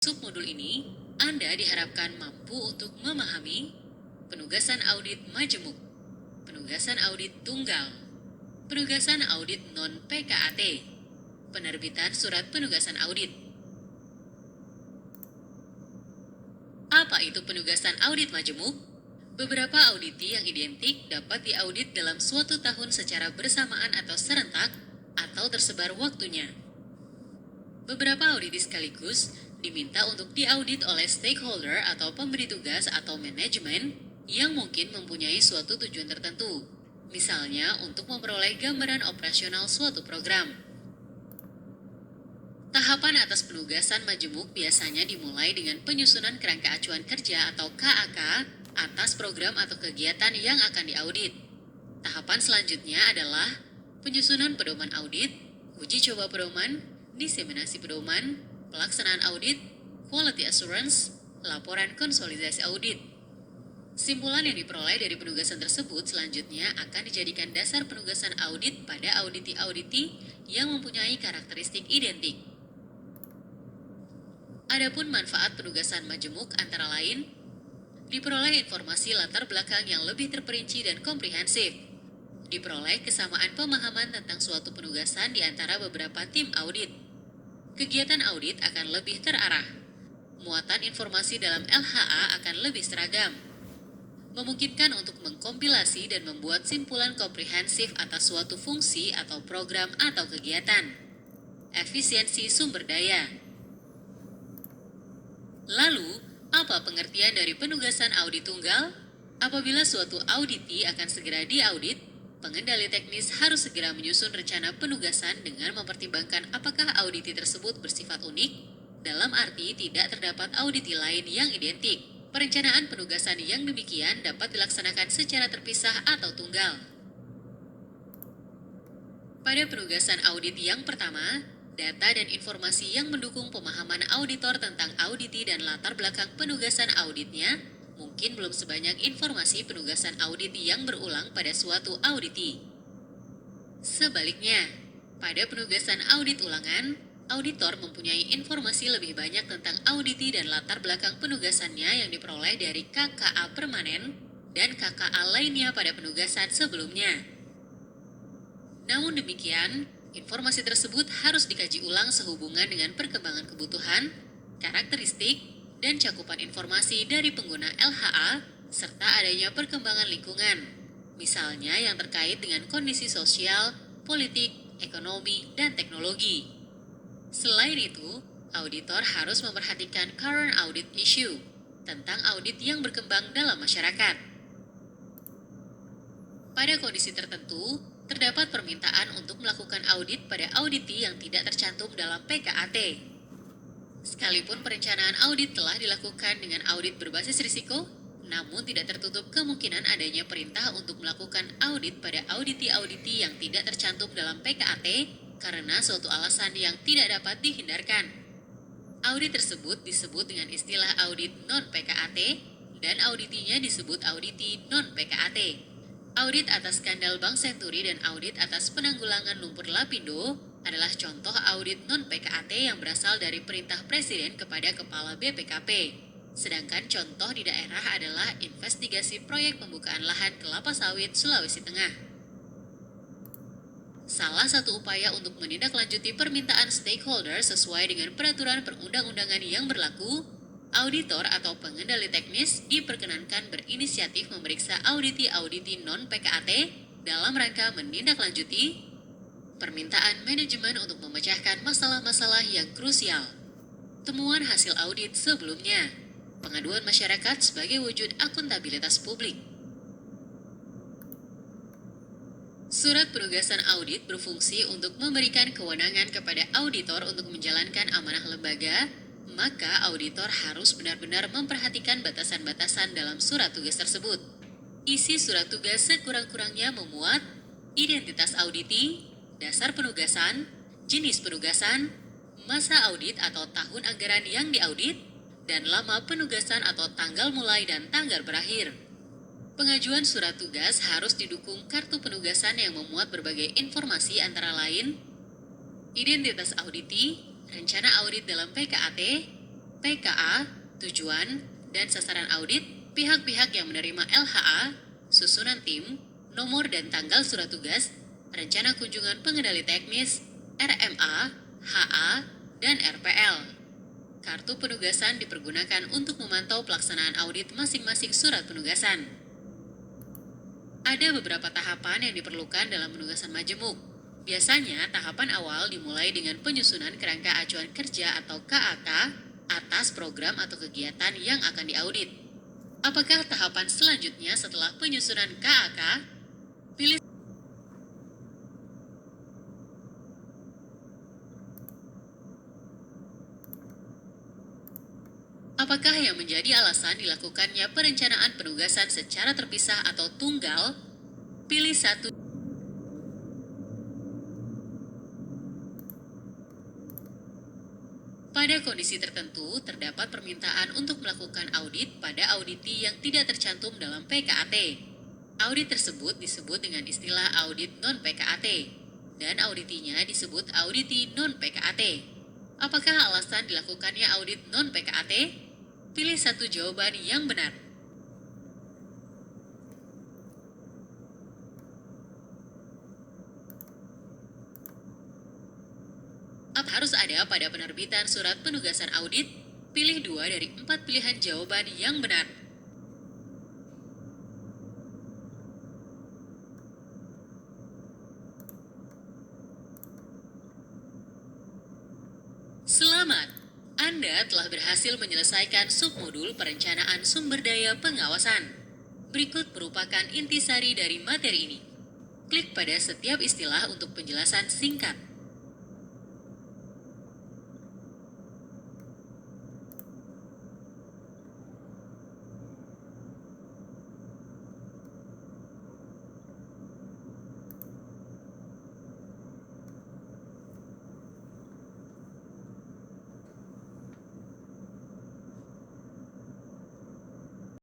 Submodul ini, Anda diharapkan mampu untuk memahami penugasan audit majemuk, penugasan audit tunggal, penugasan audit non-PKAT, penerbitan surat penugasan audit. Apa itu penugasan audit majemuk? Beberapa auditi yang identik dapat diaudit dalam suatu tahun secara bersamaan atau serentak, atau tersebar waktunya. Beberapa auditi sekaligus diminta untuk diaudit oleh stakeholder atau pemberi tugas atau manajemen yang mungkin mempunyai suatu tujuan tertentu, misalnya untuk memperoleh gambaran operasional suatu program. Tahapan atas penugasan majemuk biasanya dimulai dengan penyusunan kerangka acuan kerja atau KAK atas program atau kegiatan yang akan diaudit. Tahapan selanjutnya adalah penyusunan pedoman audit, uji coba pedoman, diseminasi pedoman, pelaksanaan audit, quality assurance, laporan konsolidasi audit. Simpulan yang diperoleh dari penugasan tersebut selanjutnya akan dijadikan dasar penugasan audit pada auditi-auditi yang mempunyai karakteristik identik. Adapun manfaat penugasan majemuk antara lain, diperoleh informasi latar belakang yang lebih terperinci dan komprehensif. Diperoleh kesamaan pemahaman tentang suatu penugasan di antara beberapa tim audit. Kegiatan audit akan lebih terarah. Muatan informasi dalam LHA akan lebih seragam. Memungkinkan untuk mengkompilasi dan membuat simpulan komprehensif atas suatu fungsi atau program atau kegiatan. Efisiensi sumber daya. Lalu, apa pengertian dari penugasan audit tunggal? Apabila suatu auditi akan segera diaudit, pengendali teknis harus segera menyusun rencana penugasan dengan mempertimbangkan apakah auditi tersebut bersifat unik, dalam arti tidak terdapat auditi lain yang identik. Perencanaan penugasan yang demikian dapat dilaksanakan secara terpisah atau tunggal. Pada penugasan audit yang pertama, data dan informasi yang mendukung pemahaman auditor tentang auditi dan latar belakang penugasan auditnya mungkin belum sebanyak informasi penugasan audit yang berulang pada suatu auditi. Sebaliknya, pada penugasan audit ulangan, auditor mempunyai informasi lebih banyak tentang auditi dan latar belakang penugasannya yang diperoleh dari KKA permanen dan KKA lainnya pada penugasan sebelumnya. Namun demikian, informasi tersebut harus dikaji ulang sehubungan dengan perkembangan kebutuhan, karakteristik, dan cakupan informasi dari pengguna LHA, serta adanya perkembangan lingkungan, misalnya yang terkait dengan kondisi sosial, politik, ekonomi, dan teknologi. Selain itu, auditor harus memperhatikan current audit issue, tentang audit yang berkembang dalam masyarakat. Pada kondisi tertentu, terdapat permintaan untuk melakukan audit pada auditi yang tidak tercantum dalam PKAT. Sekalipun perencanaan audit telah dilakukan dengan audit berbasis risiko, namun tidak tertutup kemungkinan adanya perintah untuk melakukan audit pada auditi-auditi yang tidak tercantum dalam PKAT karena suatu alasan yang tidak dapat dihindarkan. Audit tersebut disebut dengan istilah audit non-PKAT dan auditinya disebut auditi non-PKAT. Audit atas skandal Bank Senturi dan audit atas penanggulangan lumpur Lapindo adalah contoh audit non-PKAT yang berasal dari perintah Presiden kepada Kepala BPKP. Sedangkan contoh di daerah adalah investigasi proyek pembukaan lahan kelapa sawit Sulawesi Tengah. Salah satu upaya untuk menindaklanjuti permintaan stakeholder sesuai dengan peraturan perundang-undangan yang berlaku, auditor atau pengendali teknis diperkenankan berinisiatif memeriksa auditi-auditi non-PKAT dalam rangka menindaklanjuti permintaan manajemen untuk memecahkan masalah-masalah yang krusial, temuan hasil audit sebelumnya, pengaduan masyarakat sebagai wujud akuntabilitas publik. Surat penugasan audit berfungsi untuk memberikan kewenangan kepada auditor untuk menjalankan amanah lembaga, maka auditor harus benar-benar memperhatikan batasan-batasan dalam surat tugas tersebut. Isi surat tugas sekurang-kurangnya memuat identitas auditi, dasar penugasan, jenis penugasan, masa audit atau tahun anggaran yang diaudit, dan lama penugasan atau tanggal mulai dan tanggal berakhir. Pengajuan surat tugas harus didukung kartu penugasan yang memuat berbagai informasi antara lain identitas auditi, rencana audit dalam PKAT, PKA, tujuan, dan sasaran audit, pihak-pihak yang menerima LHA, susunan tim, nomor dan tanggal surat tugas, rencana kunjungan pengendali teknis, RMA, HA, dan RPL. Kartu penugasan dipergunakan untuk memantau pelaksanaan audit masing-masing surat penugasan. Ada beberapa tahapan yang diperlukan dalam penugasan majemuk. Biasanya, tahapan awal dimulai dengan penyusunan kerangka acuan kerja atau KAK atas program atau kegiatan yang akan diaudit. Apakah tahapan selanjutnya setelah penyusunan KAK? Pilih apakah yang menjadi alasan dilakukannya perencanaan penugasan secara terpisah atau tunggal? Pilih satu. Pada kondisi tertentu, terdapat permintaan untuk melakukan audit pada auditi yang tidak tercantum dalam PKAT. Audit tersebut disebut dengan istilah audit non-PKAT, dan auditinya disebut auditi non-PKAT. Apakah alasan dilakukannya audit non-PKAT? Pilih satu jawaban yang benar. Harus ada pada penerbitan surat penugasan audit? Pilih 2 dari 4 pilihan jawaban yang benar. Selamat! Anda telah berhasil menyelesaikan submodul perencanaan sumber daya pengawasan. Berikut merupakan intisari dari materi ini. Klik pada setiap istilah untuk penjelasan singkat.